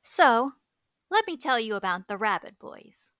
So, let me tell you about the Rabbit Boys.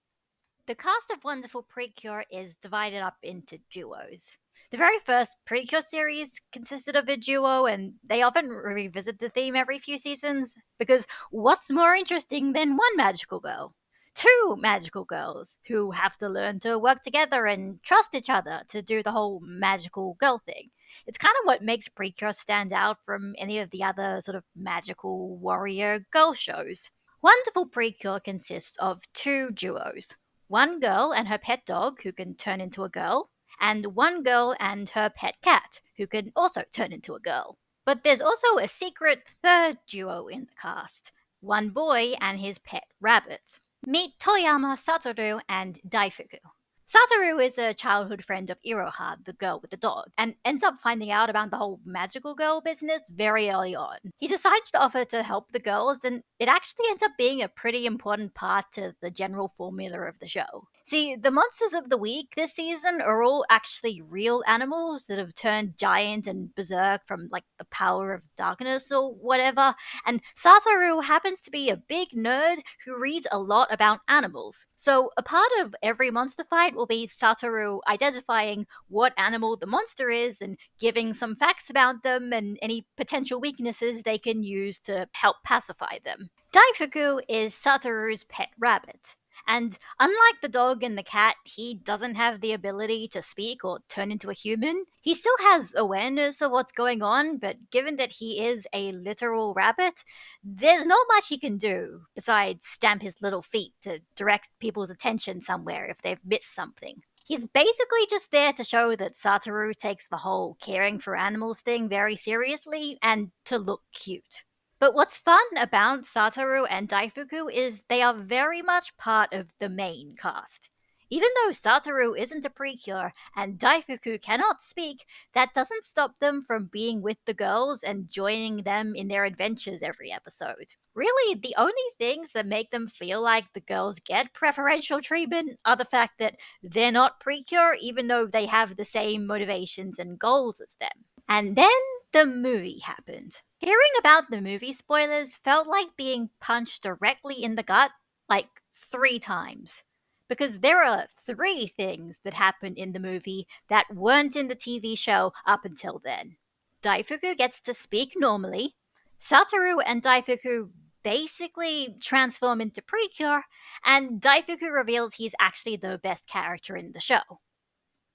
The cast of Wonderful Precure is divided up into duos. The very first Precure series consisted of a duo, and they often revisit the theme every few seasons, because what's more interesting than one magical girl? Two magical girls who have to learn to work together and trust each other to do the whole magical girl thing. It's kind of what makes Precure stand out from any of the other sort of magical warrior girl shows. Wonderful Precure consists of two duos, one girl and her pet dog, who can turn into a girl, and one girl and her pet cat, who can also turn into a girl. But there's also a secret third duo in the cast, one boy and his pet rabbit. Meet Toyama, Satoru, and Daifuku. Satoru is a childhood friend of Iroha, the girl with the dog, and ends up finding out about the whole magical girl business very early on. He decides to offer to help the girls, and it actually ends up being a pretty important part to the general formula of the show. See, the monsters of the week this season are all actually real animals that have turned giant and berserk from, like, the power of darkness or whatever, and Satoru happens to be a big nerd who reads a lot about animals. So, a part of every monster fight will be Satoru identifying what animal the monster is and giving some facts about them and any potential weaknesses they can use to help pacify them. Daifuku is Satoru's pet rabbit. And unlike the dog and the cat, he doesn't have the ability to speak or turn into a human. He still has awareness of what's going on, but given that he is a literal rabbit, there's not much he can do besides stamp his little feet to direct people's attention somewhere if they've missed something. He's basically just there to show that Satoru takes the whole caring for animals thing very seriously and to look cute. But what's fun about Satoru and Daifuku is they are very much part of the main cast. Even though Satoru isn't a precure and Daifuku cannot speak, that doesn't stop them from being with the girls and joining them in their adventures every episode. Really, the only things that make them feel like the girls get preferential treatment are the fact that they're not precure, even though they have the same motivations and goals as them. And then the movie happened. Hearing about the movie spoilers felt like being punched directly in the gut, like 3 times. Because there are 3 things that happen in the movie that weren't in the TV show up until then. Daifuku gets to speak normally, Satoru and Daifuku basically transform into Precure, and Daifuku reveals he's actually the best character in the show.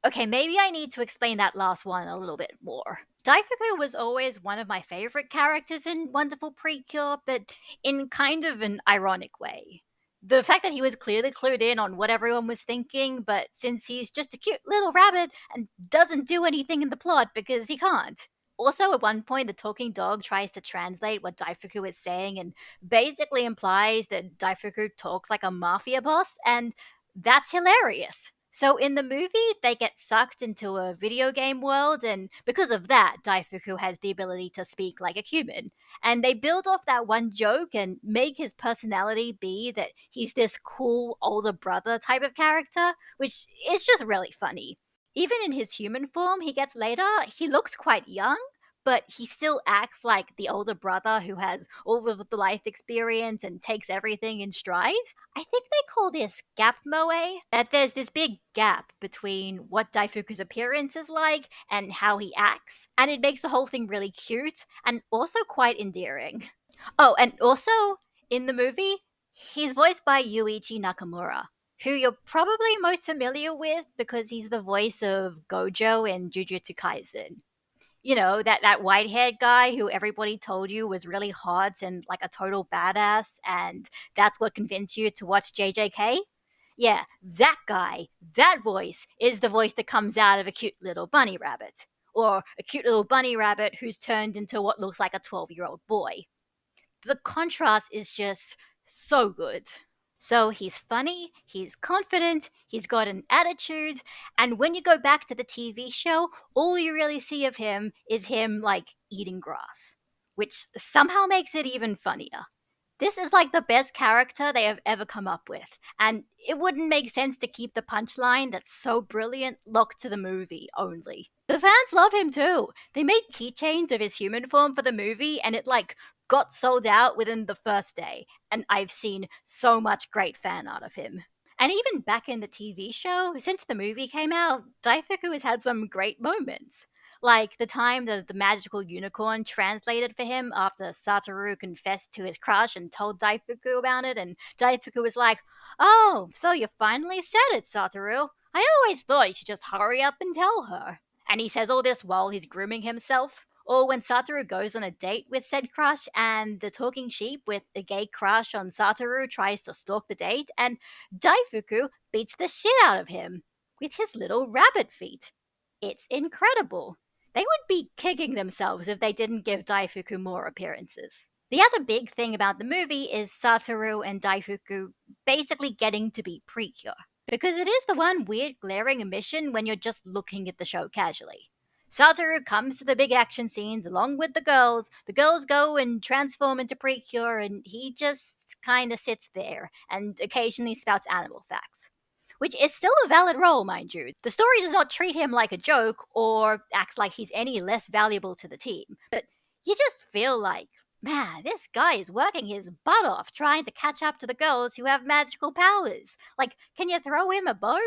Okay, maybe I need to explain that last one a little bit more. Daifuku was always one of my favorite characters in Wonderful Precure, but in kind of an ironic way. The fact that he was clearly clued in on what everyone was thinking, but since he's just a cute little rabbit and doesn't do anything in the plot because he can't. Also, at one point, the talking dog tries to translate what Daifuku is saying and basically implies that Daifuku talks like a mafia boss, and that's hilarious. So in the movie, they get sucked into a video game world, and because of that, Daifuku has the ability to speak like a human. And they build off that one joke and make his personality be that he's this cool older brother type of character, which is just really funny. Even in his human form he gets later, he looks quite young, but he still acts like the older brother who has all of the life experience and takes everything in stride. I think they call this gap moe, that there's this big gap between what Daifuku's appearance is like and how he acts, and it makes the whole thing really cute and also quite endearing. Oh, and also, in the movie, he's voiced by Yuichi Nakamura, who you're probably most familiar with because he's the voice of Gojo in Jujutsu Kaisen. You know, that white-haired guy who everybody told you was really hot and like a total badass, and that's what convinced you to watch JJK? Yeah, that guy, that voice, is the voice that comes out of a cute little bunny rabbit. Or a cute little bunny rabbit who's turned into what looks like a 12-year-old boy. The contrast is just so good. So he's funny, he's confident, he's got an attitude, and when you go back to the TV show, all you really see of him is him, like, eating grass, which somehow makes it even funnier. This is like the best character they have ever come up with, and it wouldn't make sense to keep the punchline that's so brilliant locked to the movie only. The fans love him too. They made keychains of his human form for the movie, and it, like, got sold out within the first day, and I've seen so much great fan art of him. And even back in the TV show, since the movie came out, Daifuku has had some great moments. Like the time that the magical unicorn translated for him after Satoru confessed to his crush and told Daifuku about it, and Daifuku was like, "Oh, so you finally said it, Satoru. I always thought you should just hurry up and tell her." And he says all this while he's grooming himself. Or when Satoru goes on a date with said crush and the talking sheep with a gay crush on Satoru tries to stalk the date and Daifuku beats the shit out of him with his little rabbit feet. It's incredible. They would be kicking themselves if they didn't give Daifuku more appearances. The other big thing about the movie is Satoru and Daifuku basically getting to be Precure, because it is the one weird glaring omission when you're just looking at the show casually. Satoru comes to the big action scenes along with the girls. The girls go and transform into Precure, and he just kind of sits there and occasionally spouts animal facts. Which is still a valid role, mind you. The story does not treat him like a joke or act like he's any less valuable to the team, but you just feel like, man, this guy is working his butt off trying to catch up to the girls who have magical powers. Like, can you throw him a bone?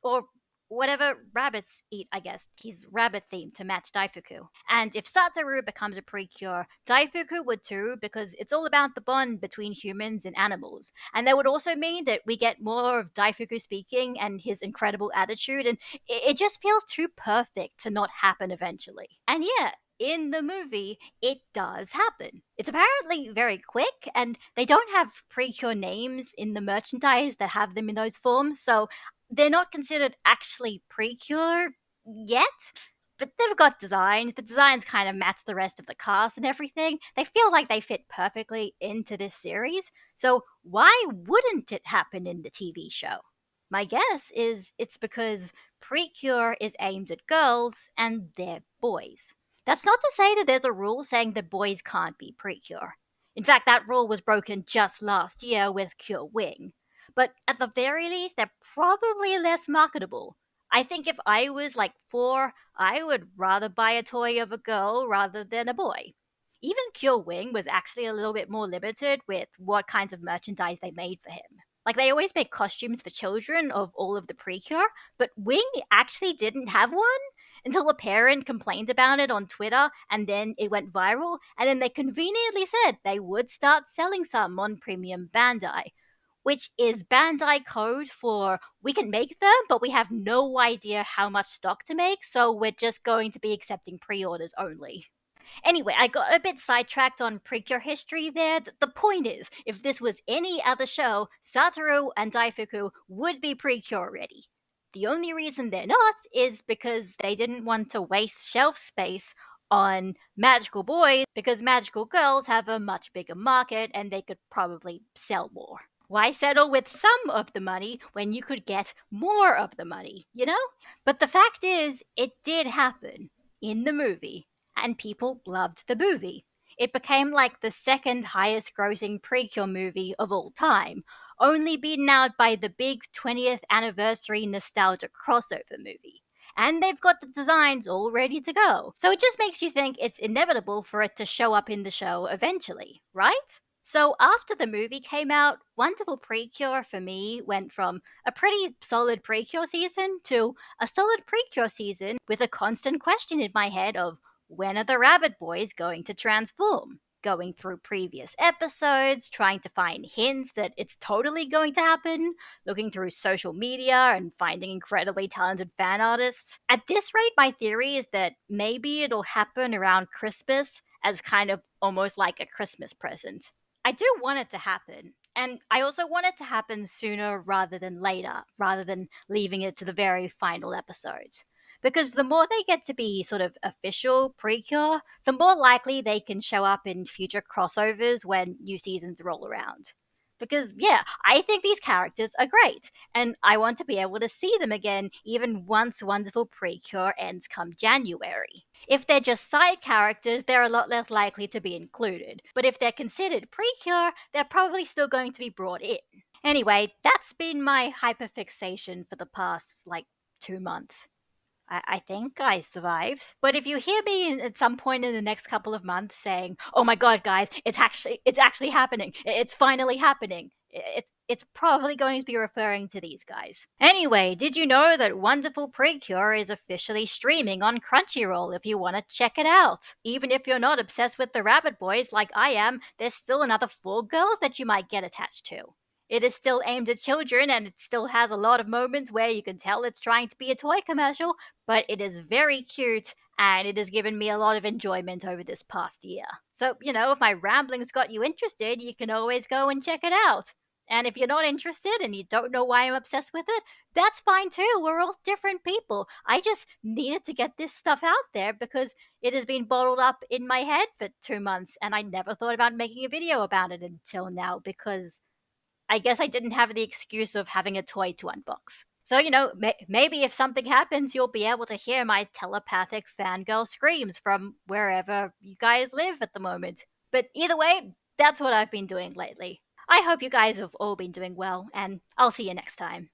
Or whatever rabbits eat, I guess. He's rabbit themed to match Daifuku. And if Satoru becomes a Precure, Daifuku would too, because it's all about the bond between humans and animals. And that would also mean that we get more of Daifuku speaking and his incredible attitude, and it just feels too perfect to not happen eventually. And yeah, in the movie, it does happen. It's apparently very quick, and they don't have Precure names in the merchandise that have them in those forms, so they're not considered actually Precure yet, but they've got designs. The designs kind of match the rest of the cast and everything. They feel like they fit perfectly into this series, so why wouldn't it happen in the TV show? My guess is it's because Precure is aimed at girls and they're boys. That's not to say that there's a rule saying that boys can't be Precure. In fact, that rule was broken just last year with Cure Wing. But at the very least, they're probably less marketable. I think if I was like 4, I would rather buy a toy of a girl rather than a boy. Even Cure Wing was actually a little bit more limited with what kinds of merchandise they made for him. Like, they always make costumes for children of all of the Precure, but Wing actually didn't have one until a parent complained about it on Twitter, and then it went viral, and then they conveniently said they would start selling some on Premium Bandai, which is Bandai code for we can make them, but we have no idea how much stock to make, so we're just going to be accepting pre orders only. Anyway, I got a bit sidetracked on Precure history there. The point is, if this was any other show, Satoru and Daifuku would be Precure ready. The only reason they're not is because they didn't want to waste shelf space on magical boys, because magical girls have a much bigger market and they could probably sell more. Why settle with some of the money when you could get more of the money, you know? But the fact is, it did happen in the movie, and people loved the movie. It became like the second highest grossing Precure movie of all time, only beaten out by the big 20th anniversary nostalgia crossover movie. And they've got the designs all ready to go. So it just makes you think it's inevitable for it to show up in the show eventually, right? So after the movie came out, Wonderful Precure for me went from a pretty solid Precure season to a solid Precure season with a constant question in my head of when are the Rabbit Boys going to transform? Going through previous episodes, trying to find hints that it's totally going to happen, looking through social media and finding incredibly talented fan artists. At this rate, my theory is that maybe it'll happen around Christmas as kind of almost like a Christmas present. I do want it to happen. And I also want it to happen sooner rather than later, rather than leaving it to the very final episodes. Because the more they get to be sort of official Precure, the more likely they can show up in future crossovers when new seasons roll around. Because, yeah, I think these characters are great, and I want to be able to see them again even once Wonderful Precure ends come January. If they're just side characters, they're a lot less likely to be included. But if they're considered Precure, they're probably still going to be brought in. Anyway, that's been my hyperfixation for the past, 2 months. I think I survived. But if you hear me at some point in the next couple of months saying, "Oh my god, guys, it's actually happening. It's finally happening." It's probably going to be referring to these guys. Anyway, did you know that Wonderful Precure is officially streaming on Crunchyroll if you want to check it out? Even if you're not obsessed with the Rabbit Boys like I am, there's still another 4 girls that you might get attached to. It is still aimed at children and it still has a lot of moments where you can tell it's trying to be a toy commercial, but it is very cute and it has given me a lot of enjoyment over this past year. So, if my ramblings got you interested, you can always go and check it out. And if you're not interested and you don't know why I'm obsessed with it, that's fine too. We're all different people. I just needed to get this stuff out there because it has been bottled up in my head for 2 months and I never thought about making a video about it until now because I guess I didn't have the excuse of having a toy to unbox. So, maybe if something happens, you'll be able to hear my telepathic fangirl screams from wherever you guys live at the moment. But either way, that's what I've been doing lately. I hope you guys have all been doing well, and I'll see you next time.